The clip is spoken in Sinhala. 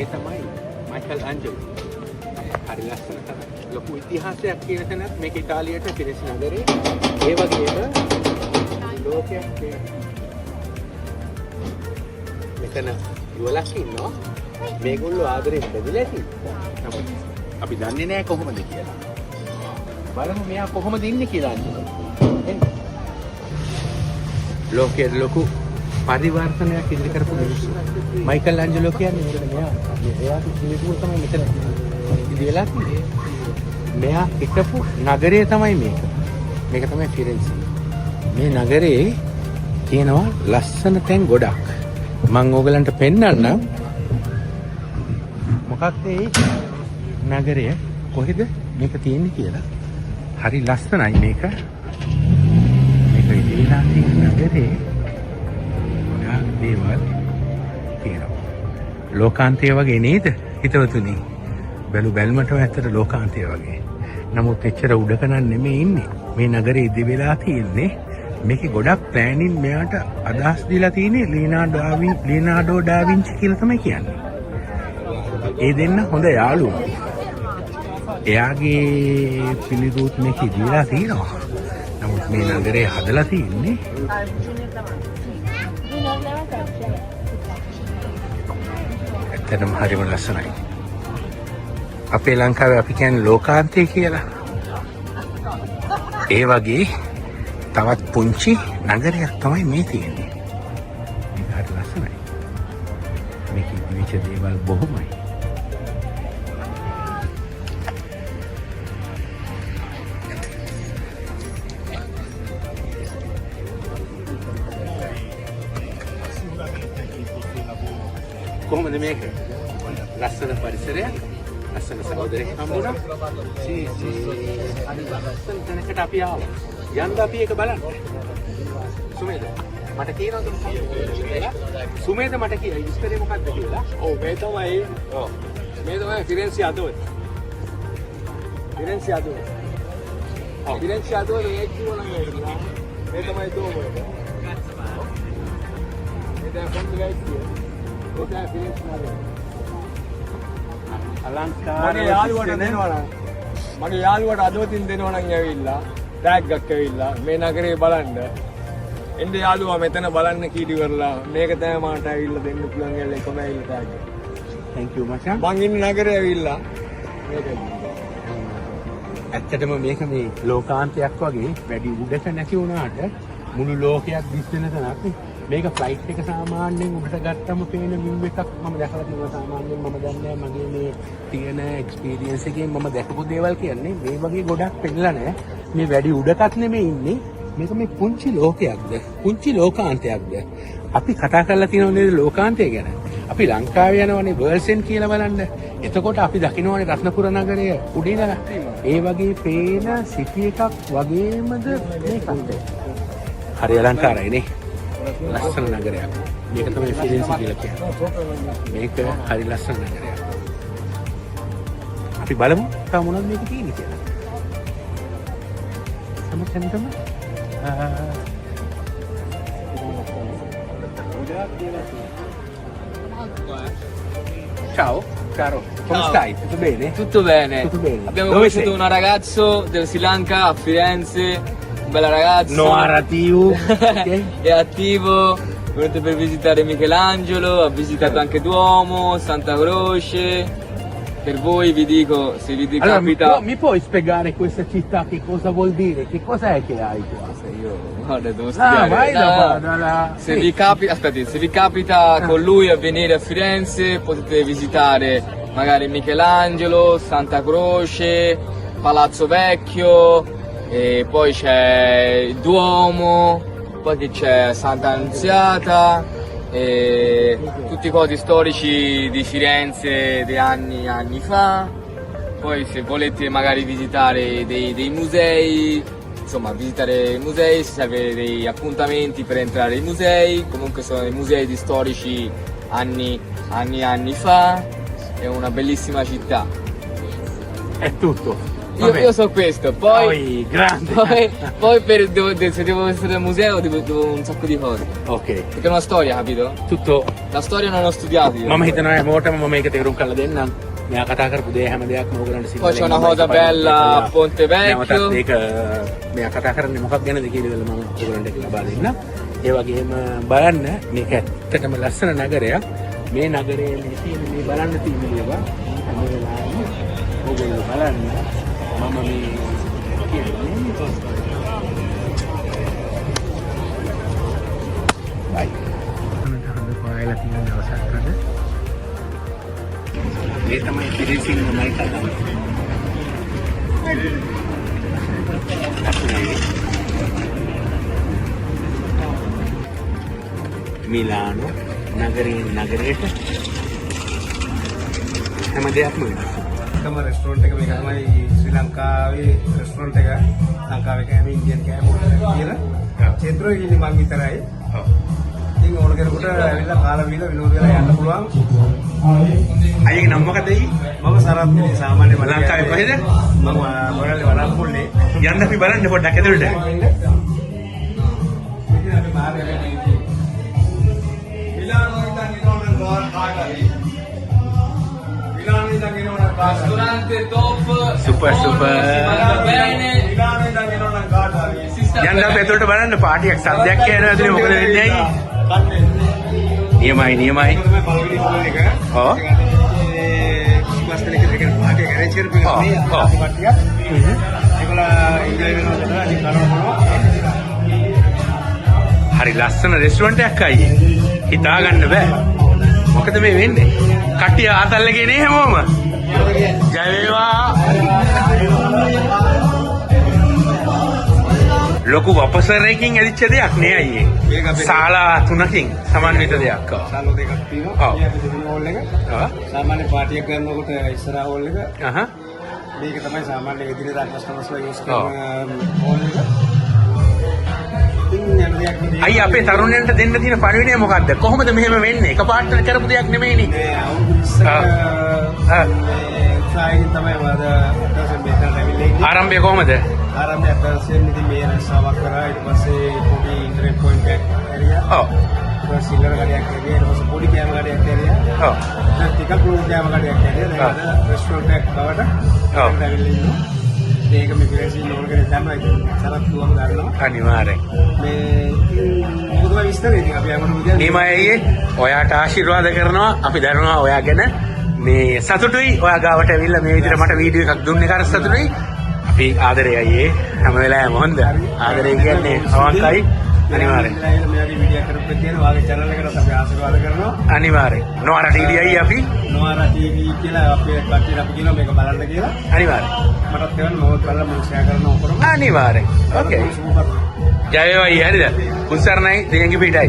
මේ තමයි මයිකල් ඇන්ජලෝ. හරි ලස්සන තමයි. ලොකු ඉතිහාසයක් කියන තැනත් මේක ඉතාලියට පිරිසි නගරේ. ඒ වගේම ලෝකයක් මෙතන යුවලක් ඉන්නවා. මේගොල්ලෝ ආදරෙන් බැඳලා තියෙනවා. නමුත් අපි දන්නේ නැහැ කොහොමද කියලා. බලමු මෙයා කොහොමද ඉන්නේ කියලා. ලෝකයේ ලොකු පරිවර්තනයක් ඉදිරි කරපු මිනිස්සු. මයිකල් ඇන්ජලෝ කියන්නේ මෙතන එයාට ජීවිතය තමයි මෙතන ඉදි වෙලා තියෙන්නේ. මෙයා හිටපු නගරය තමයි මේක. මේක තමයි ෆිරෙන්සි. මේ නගරේ තියෙනවා ලස්සන තැන් ගොඩක්. මම ඕගලන්ට පෙන්නන්නම්. මොකක්ද ඒ නගරය කොහෙද මේක තියෙන්නේ කියලා. හරි ලස්සනයි මේක. මේක ඉතිලා තියෙන නගරේ ගොඩාක් දේවල් තියෙනවා. ලෝකාන්තය වගේ නේද හිතවතුනි? බැලු බැල්මට ඇත්තට ලෝකාන්තය වගේ. නමුත් එච්චර උඩක නෙමෙයි ඉන්නේ. මේ නගරේ ඉදි වෙලා තියෙන්නේ. මේකේ ගොඩක් ප්ලෑනින් මෙයාට අදහස් දීලා තියෙන්නේ ලියනාඩෝ ඩා වින්චි කියලා තමයි කියන්නේ. ඒ දෙන්න හොඳ යාළුවෝ. එයාගේ පිළිරුත් මේකේ දීලා තියෙනවා. නමුත් මේ නගරේ හදලා තියෙන්නේ ඇත්තටම හරිම ලස්සනයි. අපේ ලංකාවේ අපි කියන්නේ ලෝකාන්තය කියලා. ඒ වගේ තවත් පුංචි නගරයක් තමයි මේ තියෙන්නේ. මේක හරි ලස්සනයි. මේකේ විවිධ දේවල් බොහොමයි. කොහොමද මේක? ලස්සන පරිසරයක්, ලස්සන සහෝදරයෙක් හම්බුණා. ලස්සන තැනකට අපි ආවා. යන්න අපි ඒක බලන්න. සුමේද මට කියනවද? සුමේද මට කියයි ඉස්තරේ මොකක්ද කියලා? ඔව් මේ තමයි ෆිරෙන්සි අදෝය. ෆිරෙන්සි අදෝය. ඔව් ෆිරෙන්සි අදෝය මේ කිව්වනම් මේ තමයි දෝම. මේ දැන් කොන්ද ගයිස් මගේ යාළුවට අදවතින් දෙනවා නම් ඇවිල්ලා ටැග්ගක් ඇවිල්ලා මේ නගරේ බලන්න. එන්න යාළුවා මෙතන බලන්න කීටි කරලා මේක තමයි මාට ඇවිල්ලා දෙන්න පුළුවන් කියලා එකම ඇවිල්ලා ටැග්. thank you මචං. මං ඉන්නේ නගරේ ඇවිල්ලා මේක. ඇත්තටම මේක මේ ලෝකාන්තයක් වගේ වැඩි උඩට නැති වුණාට මුළු ලෝකයක් දිස් වෙන තැනක්. මේක ෆ්ලයිට් එක සාමාන්‍යයෙන් උඩට ගත්තම පේන view එකක් මම දැකලා තියෙනවා. සාමාන්‍යයෙන් මම දන්නේ මගේ මේ තියෙන එක්ස්පීරියන්ස් එකෙන් මම දැකපු දේවල් කියන්නේ මේ වගේ ගොඩක් පෙන්නලා නැහැ. මේ වැඩි උඩටත් නෙමෙයි ඉන්නේ. මේක මේ පුංචි ලෝකයක්ද? පුංචි ලෝකාන්තයක්ද? අපි කතා කරලා තියෙනව නේද ලෝකාන්තය ගැන? අපි ලංකාවේ යනවනේ වර්ල්ඩ්සෙන් කියලා බලන්න. එතකොට අපි දකින්නවනේ රත්නපුර නගරය උඩින් ඉඳලා. ඒ වගේ පේන සිටි එකක් වගේමද මේක? හරි අලංකාරයි නේ. ලස්සන නගරයක්. මේක තමයි ෆිරෙන්සි කියලා කියන්නේ. මේක හරි ලස්සන නගරයක්. අපි බලමු තව මොනවද මේක තියෙන්නේ කියලා. සමහරවිටම Ciao, caro, come Ciao. stai? Tutto bene? Tutto bene. Tutto bene. Abbiamo Dove conosciuto sei? un ragazzo del Sri Lanka a Firenze, un bel ragazzo. No arativo. Ok? È attivo, è venuto per visitare Michelangelo, ha visitato anche Duomo, Santa Croce. Per voi vi dico, se vi Allora, capita... mi puoi spiegare questa città che cosa vuol dire? Che cos'è che hai qua? Io guarda, devo Ah, studiare. vai No, dalla... Se vi capita, aspetti, se vi capita con lui a venire a Firenze, potete visitare magari Michelangelo, Santa Croce, Palazzo Vecchio, e poi c'è il Duomo, poi che c'è Santa Annunziata, e tutti i cosi storici di Firenze dei anni fa. Poi se volete magari visitare dei musei, insomma visitare i musei, se serve dei appuntamenti per entrare ai musei, comunque sono dei musei di storici anni fa, è una bellissima città. È tutto. Vabbè. io so questo, Poi, grande. se devo essere al museo devo un sacco di cose. Ok. Perché è una storia, capito? Tutto La storia non ho studiato io. මම හිතනවා මොකටම මම මේක තේරුම් කරලා දෙන්නම්. මෙයා කතා කරපු දේ හැම දෙයක්ම ඕගලන්ට සිංහලෙන් Poi c'è una cosa bella a Ponte Vecchio. නැවතත් ඒක මෙයා කතා කරන්නේ මොකක් ගැනද කියන දේ මම ඕගලන්ට ඒක ලබා දෙන්නම්. ඒ වගේම බලන්න මේක ඇත්තටම ලස්සන නගරයක්. මේ නගරයේ මේ තියෙන මේ බලන්න තියෙන දේවල් හැම වෙලාවෙම ඕගොල්ලෝ බලන්න මම මේ කියන්නේ බයි. හොඳ පායලා තියෙන දවසක් අද. ඒ තමයි පිරිසින් මයික් අදන්නේ. මිලානෝ නගරයෙන් නගරයට හැම දෙයක්ම වෙනස්. එකම රෙස්ටෝරන්ට් එක මේක තමයි ශ්‍රී ලංකාවේ රෙස්ටෝරන්ට් එක ලංකාවේ කෑම ඉන්දියන් කෑම කියලා චේත්‍රෝ ඉන්නේ මං විතරයි. ඔව්. ඉතින් ඕන කෙනෙකුට ඇවිල්ලා කාලා බීලා විනෝද වෙලා යන්න පුළුවන්. අයියගේ නම මොකද? මම සරත් නේ සාමාන්‍ය ලංකාවේ කොහෙද? මම මොරල්ලේ වඩාපොල්ලේ. යන්න අපි බලන්න පොඩ්ඩක් ඇතුළට. Ristorante top. Super, super. Si mangia bene. Si sta යන්න අපි ඇතුළට බලන්න පාටියක් සද්දයක් කියන ඇතුලේ මොකද වෙන්නේ අයියේ? නියමයි නියමයි. ඔව්. හරි ලස්සන රෙස්ටුරන්ට් එකක් අයියේ. හිතා ගන්න බෑ. මොකද මේ වෙන්නේ? කට්ටිය ආතල්ලගේ නේ හැමෝම. ජය වේවා. ලොකු වපසරයකින් ඇදිච්ච දෙයක් නේ අයියේ. ශාලා 3කින් සමන්විත දෙයක්. සාලෝ දෙකක් තියෙනවා. ඔව්. මේ හෝල් එක. ආ. සාමාන්‍ය පාටියක් ගන්නකොට ඉස්සරහා හෝල් එක. අහහ. මේක තමයි සාමාන්‍ය එදිනෙදා කස්ටමර්ස්ලා යූස් ඔව්. කරන හෝල් එක. ඉතින් යන දෙයක් නෙවෙයි. අයියේ අපේ තරුණයන්ට දෙන්න තියෙන පරිවිණය මොකද්ද? කොහොමද මෙහෙම වෙන්නේ? එකපාරට කරපු දෙයක් නෙමෙයිනේ. මේ අවුරුදු 20ක සායින් තමයි වද අතසෙන් මෙතන ඇවිල්ලා ඉන්නේ. ආරම්භය කොහොමද? ආරම්භය අතසෙන් ඉතින් මේ රස්සාවක් කරා ඊට පස්සේ පොඩි ඉන්ටර්නෙට් පොයින්ට් එකක් ඇරියා. ඔව්. ඊට පස්සේ සිල්ලර ගඩයක් ඇරියා. ඊට පස්සේ පොඩි කෑම ගඩයක් ඇරියා. ඔව්. ඊට ටිකක් ලොකු කෑම ගඩයක් ඇරියා. දැන් රෙස්ටෝරන්ට් එකක් බවට ඔව්. ඇවිල්ලා ඉන්නවා. ඒක මේ පිරසින් ඕන කෙනෙක් දන්නවා. ඉතින් සරත් දුවම දන්නවා. අනිවාර්යෙන්. මේ මොකද විස්තරේ ඉතින් අපි අමතක විදියට නියමයි අයියේ. ඔයාට ආශිර්වාද කරනවා. අපි දන්නවා ඔයා ගැන මේ සතුටුයි. ඔයා ගාවට ඇවිල්ලා මේ විදිහට මට වීඩියෝ එකක් දුන්නේ කර සතුටුයි. අපි ආදරේ අයියේ. හැම වෙලාවෙම හොඳ. ආදරේ කියන්නේ අවංකයි. අනිවාර්යෙන්. මෙයාගේ වීඩියෝ කරපු තියෙන වාගේ channel එකකට අපි ආශිර්වාද කරනවා. අනිවාර්යෙන්. නොආර ටීවී අයියේ අපි නොආරා TV කියලා අපේ කට්ටියට අපි කියනවා මේක බලන්න කියලා. අනිවාර්යෙන්. මටත් කියන්න මොකද බලලා මම ෂෙයා කරනවා ඔක්කොම. අනිවාර්යෙන්. ඕකේ. ජය වේවා අයියේ හරිද? උත්සරණයි දෙයන්ගේ පිටයි.